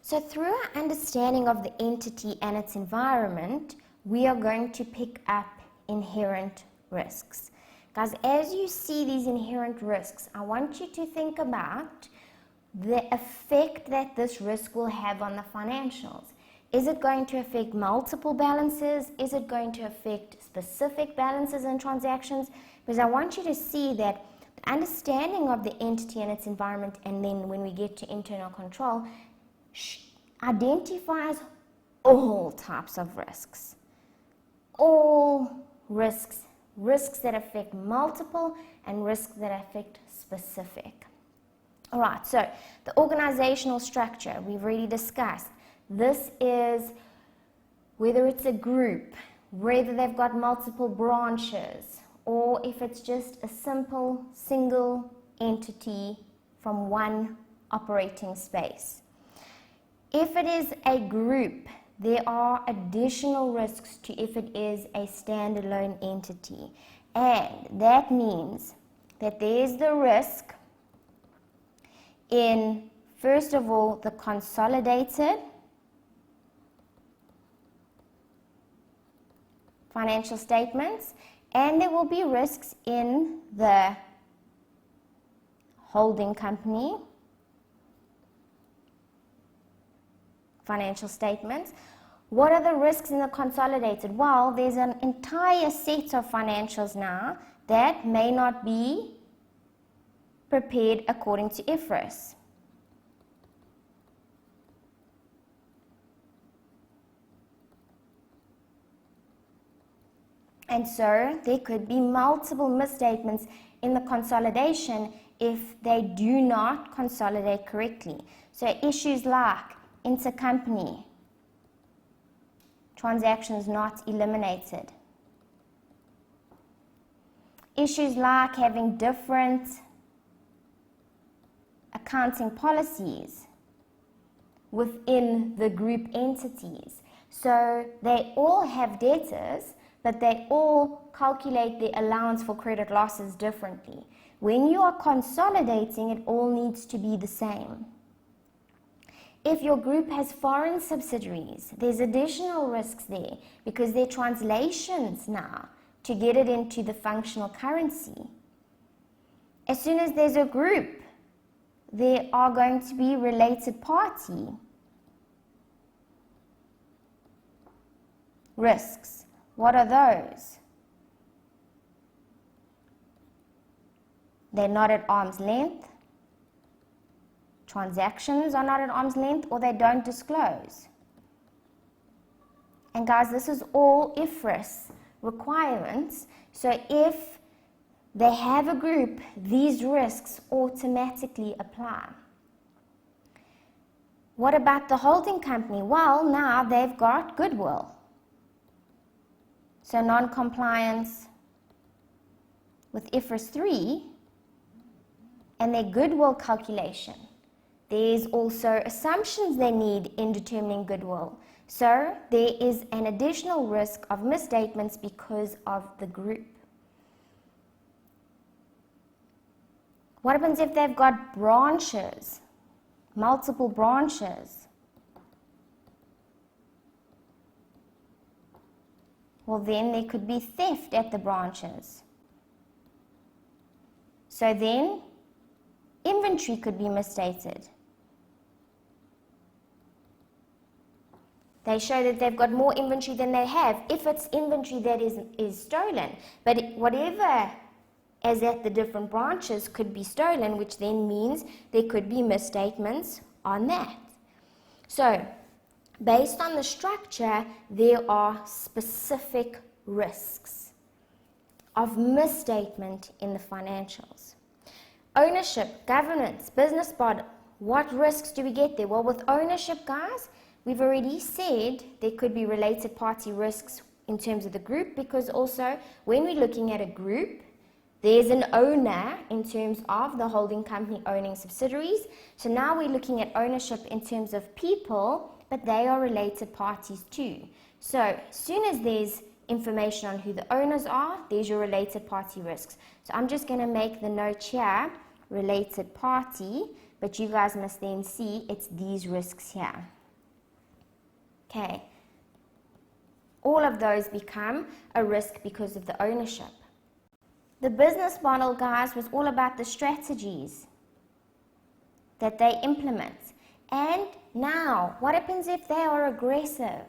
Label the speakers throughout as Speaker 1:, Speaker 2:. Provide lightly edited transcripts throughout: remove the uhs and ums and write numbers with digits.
Speaker 1: So through our understanding of the entity and its environment, we are going to pick up inherent risks. Guys, as you see these inherent risks, I want you to think about the effect that this risk will have on the financials. Is it going to affect multiple balances? Is it going to affect specific balances and transactions? Because I want you to see that the understanding of the entity and its environment, and then when we get to internal control, identifies all types of risks. All risks. Risks that affect multiple and risks that affect specific. All right, so the organizational structure we've already discussed. This is whether it's a group, whether they've got multiple branches, or if it's just a simple single entity from one operating space. If it is a group, there are additional risks to if it is a standalone entity. And that means that there's the risk in, first of all, the consolidated financial statements, and there will be risks in the holding company financial statements. What are the risks in the consolidated? Well, there's an entire set of financials now that may not be prepared according to IFRS. And so there could be multiple misstatements in the consolidation if they do not consolidate correctly. So issues like intercompany transactions not eliminated. Issues like having different accounting policies within the group entities. So they all have debtors, but they all calculate the allowance for credit losses differently. When you are consolidating, it all needs to be the same. If your group has foreign subsidiaries, there's additional risks there because they're translations now to get it into the functional currency. As soon as there's a group, there are going to be related party risks. What are those? They're not at arm's length. Transactions are not at arm's length, or they don't disclose. And guys, this is all IFRS requirements. So if they have a group, these risks automatically apply. What about the holding company? Well, now they've got goodwill. So non-compliance with IFRS 3 and their goodwill calculation. There's also assumptions they need in determining goodwill. So there is an additional risk of misstatements because of the group. What happens if they've got branches, multiple branches? Well, then there could be theft at the branches. So then inventory could be misstated. They show that they've got more inventory than they have if it's inventory that is stolen. But whatever is at the different branches could be stolen, which then means there could be misstatements on that. So, based on the structure, there are specific risks of misstatement in the financials. Ownership, governance, business model. What risks do we get there? Well, with ownership, guys, we've already said there could be related party risks in terms of the group, because also when we're looking at a group, there's an owner in terms of the holding company owning subsidiaries. So now we're looking at ownership in terms of people, but they are related parties too. So as soon as there's information on who the owners are, there's your related party risks. So I'm just going to make the note here, related party, but you guys must then see it's these risks here. Okay. All of those become a risk because of the ownership. The business model, guys, was all about the strategies that they implement. And now, what happens if they are aggressive?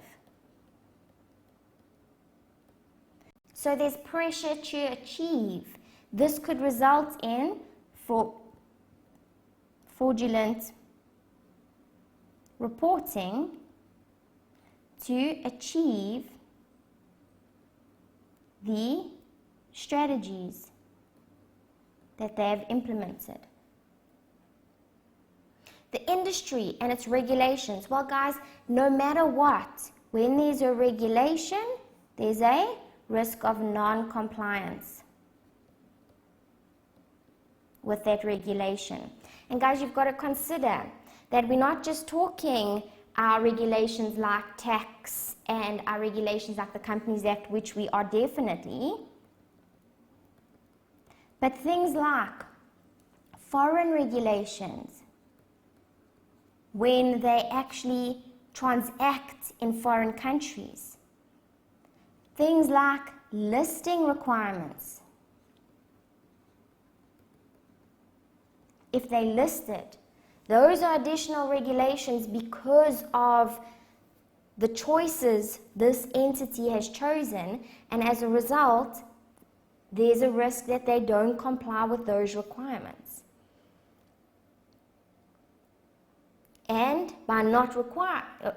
Speaker 1: So there's pressure to achieve. This could result in fraudulent reporting to achieve the strategies that they have implemented. The industry and its regulations. Well, guys, no matter what, when there's a regulation, there's a risk of non-compliance with that regulation. And guys, you've got to consider that we're not just talking our regulations like tax and our regulations like the Companies Act, which we are definitely, but things like foreign regulations, when they actually transact in foreign countries. Things like listing requirements. If they listed, those are additional regulations because of the choices this entity has chosen, and as a result, there's a risk that they don't comply with those requirements. And by not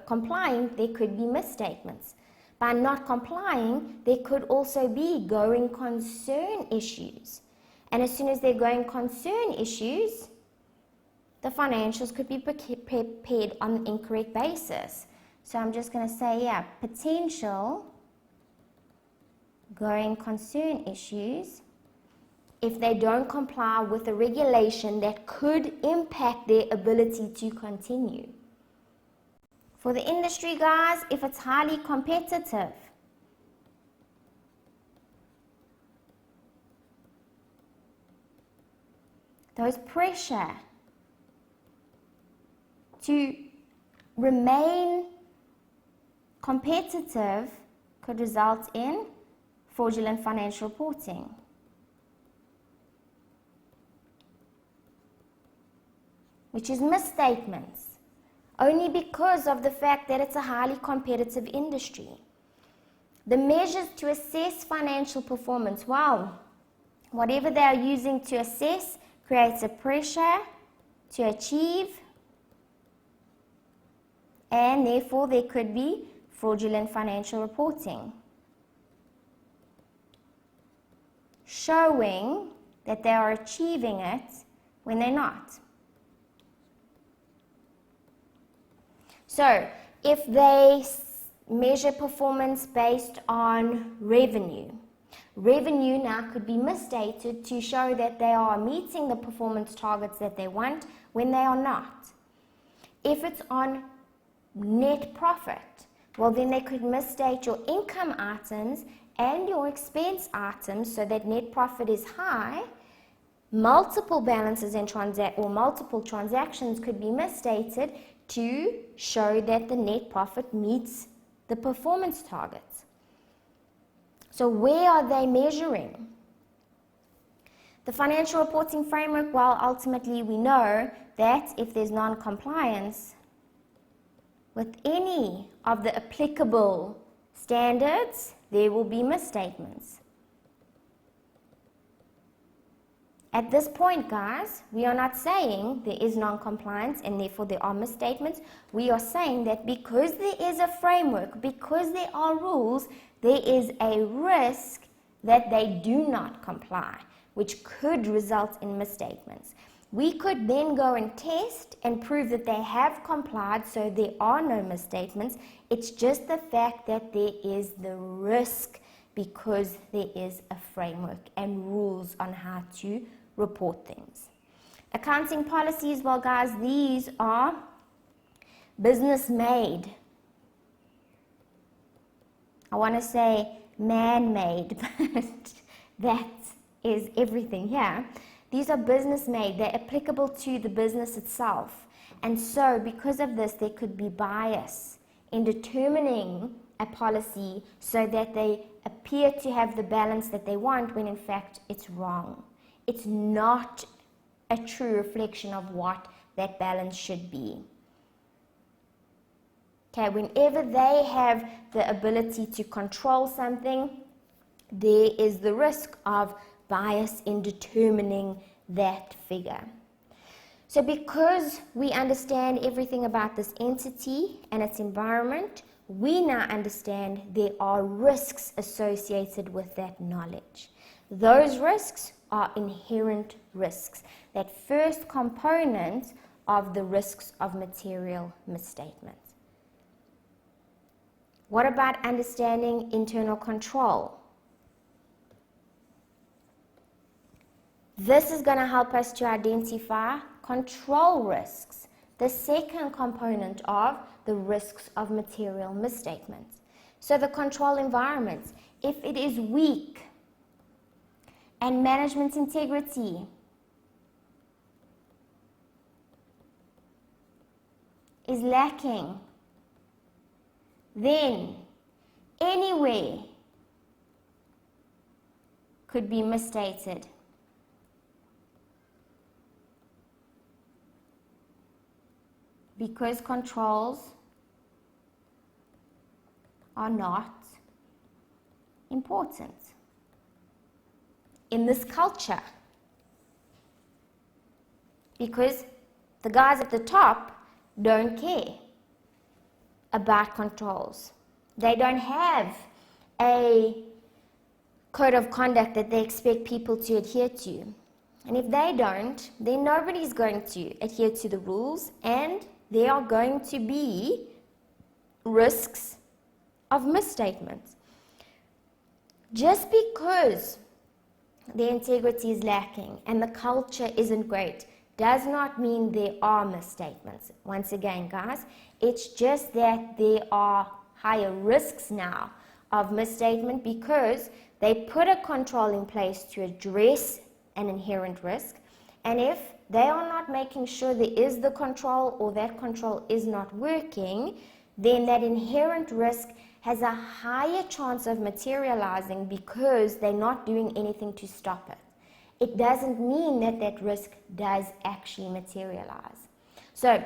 Speaker 1: complying, there could be misstatements. By not complying, there could also be going concern issues. And as soon as there are going concern issues, the financials could be prepared on an incorrect basis. So I'm just going to say, yeah, potential going concern issues if they don't comply with a regulation that could impact their ability to continue. For the industry, guys, if it's highly competitive, those pressure to remain competitive could result in fraudulent financial reporting. Which is misstatements, only because of the fact that it's a highly competitive industry. The measures to assess financial performance, well, whatever they are using to assess creates a pressure to achieve, and therefore there could be fraudulent financial reporting, showing that they are achieving it when they're not. So, if they measure performance based on revenue now could be misstated to show that they are meeting the performance targets that they want when they are not. If it's on net profit, well then they could misstate your income items and your expense items so that net profit is high. Multiple balances and multiple transactions could be misstated to show that the net profit meets the performance targets. So where are they measuring? The financial reporting framework, well, ultimately we know that if there's non-compliance with any of the applicable standards, there will be misstatements. At this point, guys, we are not saying there is non-compliance and therefore there are misstatements. We are saying that because there is a framework, because there are rules, there is a risk that they do not comply, which could result in misstatements. We could then go and test and prove that they have complied, so there are no misstatements. It's just the fact that there is the risk because there is a framework and rules on how to report things. Accounting policies, well guys, these are business-made. I want to say man-made, but that is everything here. These are business-made. They're applicable to the business itself. And so, because of this, there could be bias in determining a policy so that they appear to have the balance that they want when in fact it's wrong. It's not a true reflection of what that balance should be. Okay, whenever they have the ability to control something, there is the risk of bias in determining that figure. So because we understand everything about this entity and its environment, we now understand there are risks associated with that knowledge. Those risks are inherent risks, that first component of the risks of material misstatement. What about understanding internal control? This is going to help us to identify control risks, the second component of the risks of material misstatements. So the control environment, if it is weak and management integrity is lacking, then anywhere could be misstated. Because controls are not important in this culture. Because the guys at the top don't care about controls. They don't have a code of conduct that they expect people to adhere to. And if they don't, then nobody's going to adhere to the rules, and there are going to be risks of misstatements. Just because the integrity is lacking and the culture isn't great does not mean there are misstatements. Once again, guys, it's just that there are higher risks now of misstatement because they put a control in place to address an inherent risk, and if they are not making sure there is the control or that control is not working, then that inherent risk has a higher chance of materializing because they're not doing anything to stop it. It doesn't mean that that risk does actually materialize. So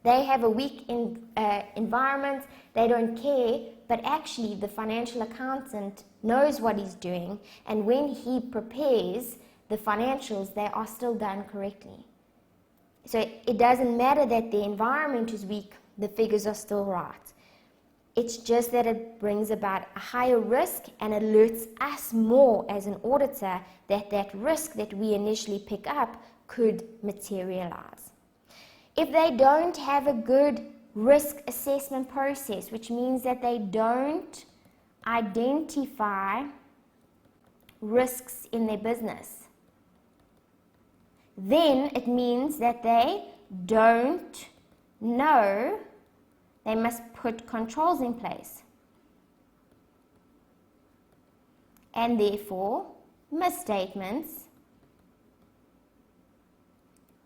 Speaker 1: they have a weak environment, they don't care, but actually the financial accountant knows what he's doing, and when he prepares the financials, they are still done correctly. So it doesn't matter that the environment is weak, the figures are still right. It's just that it brings about a higher risk and alerts us more as an auditor that that risk that we initially pick up could materialize. If they don't have a good risk assessment process, which means that they don't identify risks in their business, then it means that they don't know they must put controls in place. And therefore, misstatements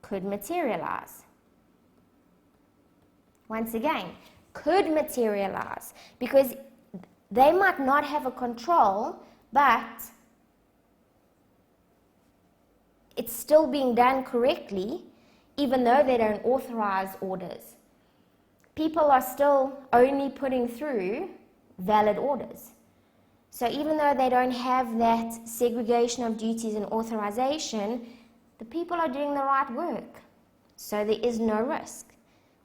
Speaker 1: could materialize. Once again, could materialize because they might not have a control, but it's still being done correctly, even though they don't authorize orders. People are still only putting through valid orders. So even though they don't have that segregation of duties and authorization, the people are doing the right work. So there is no risk,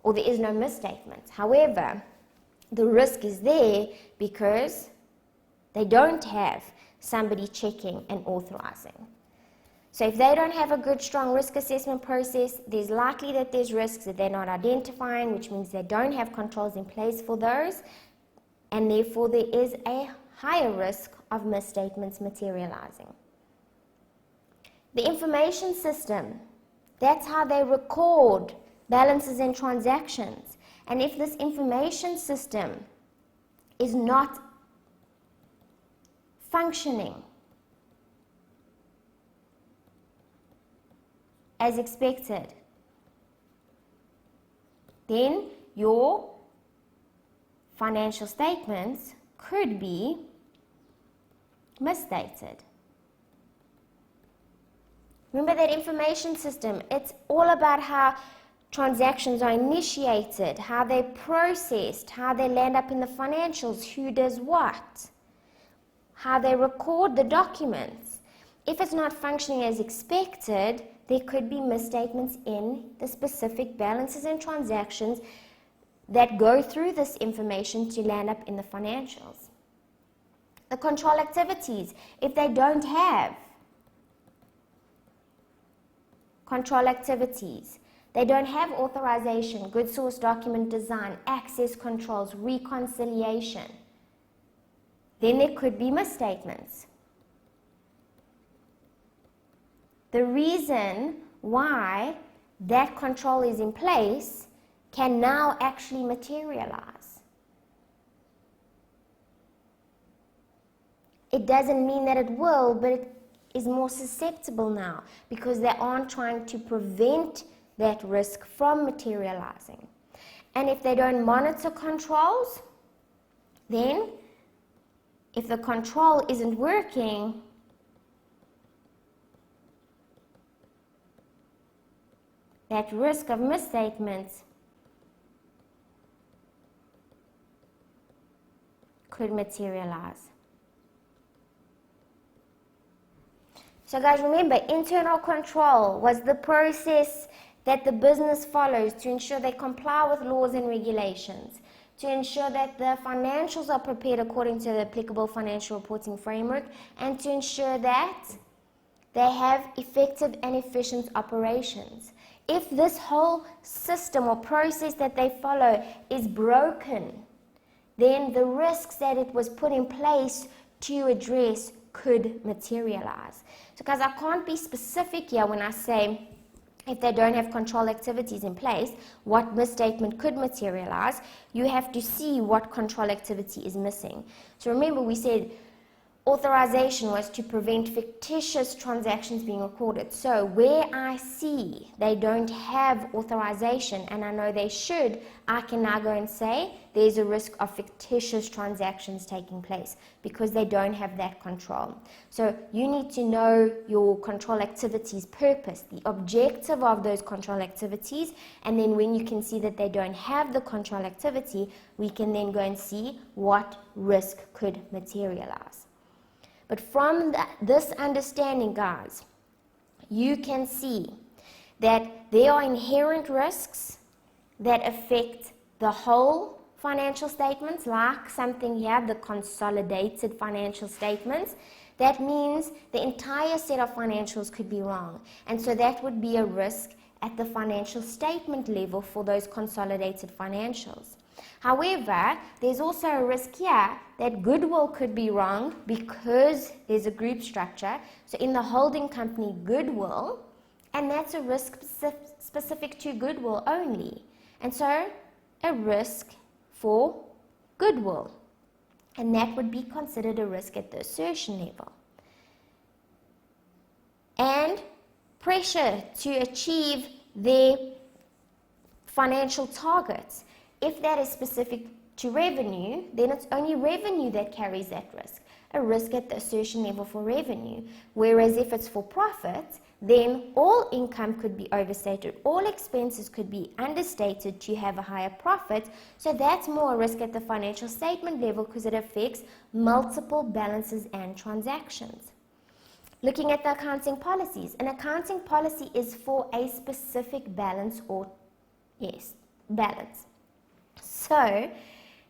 Speaker 1: or there is no misstatement. However, the risk is there because they don't have somebody checking and authorizing. So if they don't have a good, strong risk assessment process, there's likely that there's risks that they're not identifying, which means they don't have controls in place for those, and therefore there is a higher risk of misstatements materializing. The information system, that's how they record balances and transactions. And if this information system is not functioning as expected, then your financial statements could be misstated. Remember that information system, it's all about how transactions are initiated, how they're processed, how they land up in the financials, who does what, how they record the documents. If it's not functioning as expected, there could be misstatements in the specific balances and transactions that go through this information to land up in the financials. The control activities, if they don't have control activities, they don't have authorization, good source document design, access controls, reconciliation, then there could be misstatements. The reason why that control is in place can now actually materialize. It doesn't mean that it will, but it is more susceptible now because they aren't trying to prevent that risk from materializing. And if they don't monitor controls, then if the control isn't working, that risk of misstatements could materialize. So guys, remember, internal control was the process that the business follows to ensure they comply with laws and regulations, to ensure that the financials are prepared according to the applicable financial reporting framework, and to ensure that they have effective and efficient operations. If this whole system or process that they follow is broken, then the risks that it was put in place to address could materialize. So guys, I can't be specific here when I say if they don't have control activities in place, what misstatement could materialize. You have to see what control activity is missing. So remember, we said authorization was to prevent fictitious transactions being recorded. So where I see they don't have authorization and I know they should, I can now go and say there's a risk of fictitious transactions taking place because they don't have that control. So you need to know your control activities' purpose, the objective of those control activities, and then when you can see that they don't have the control activity, we can then go and see what risk could materialize. But from this understanding, guys, you can see that there are inherent risks that affect the whole financial statements, like something here, the consolidated financial statements. That means the entire set of financials could be wrong. And so that would be a risk at the financial statement level for those consolidated financials. However, there's also a risk here that goodwill could be wrong because there's a group structure. So in the holding company, goodwill, and that's a risk specific to goodwill only. And so a risk for goodwill. And that would be considered a risk at the assertion level. And pressure to achieve their financial targets. If that is specific to revenue, then it's only revenue that carries that risk, a risk at the assertion level for revenue. Whereas if it's for profit, then all income could be overstated, all expenses could be understated to have a higher profit. So that's more a risk at the financial statement level because it affects multiple balances and transactions. Looking at the accounting policies, an accounting policy is for a specific balance or, balance. So,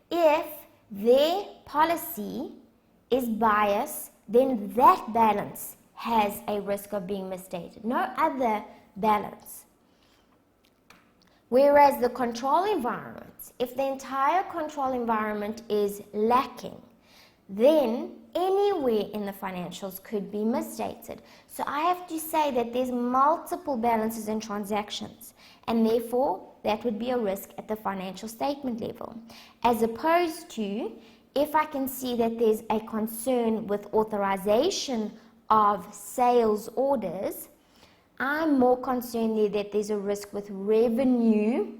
Speaker 1: if their policy is biased, then that balance has a risk of being misstated, no other balance. Whereas the control environment, if the entire control environment is lacking, then anywhere in the financials could be misstated. So I have to say that there's multiple balances and transactions, and therefore that would be a risk at the financial statement level. As opposed to, if I can see that there's a concern with authorization of sales orders, I'm more concerned there that there's a risk with revenue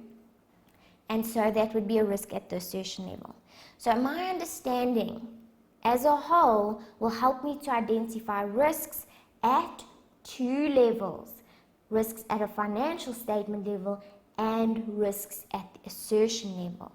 Speaker 1: and so that would be a risk at the assertion level. So my understanding as a whole will help me to identify risks at two levels: risks at a financial statement level and risks at the assertion level.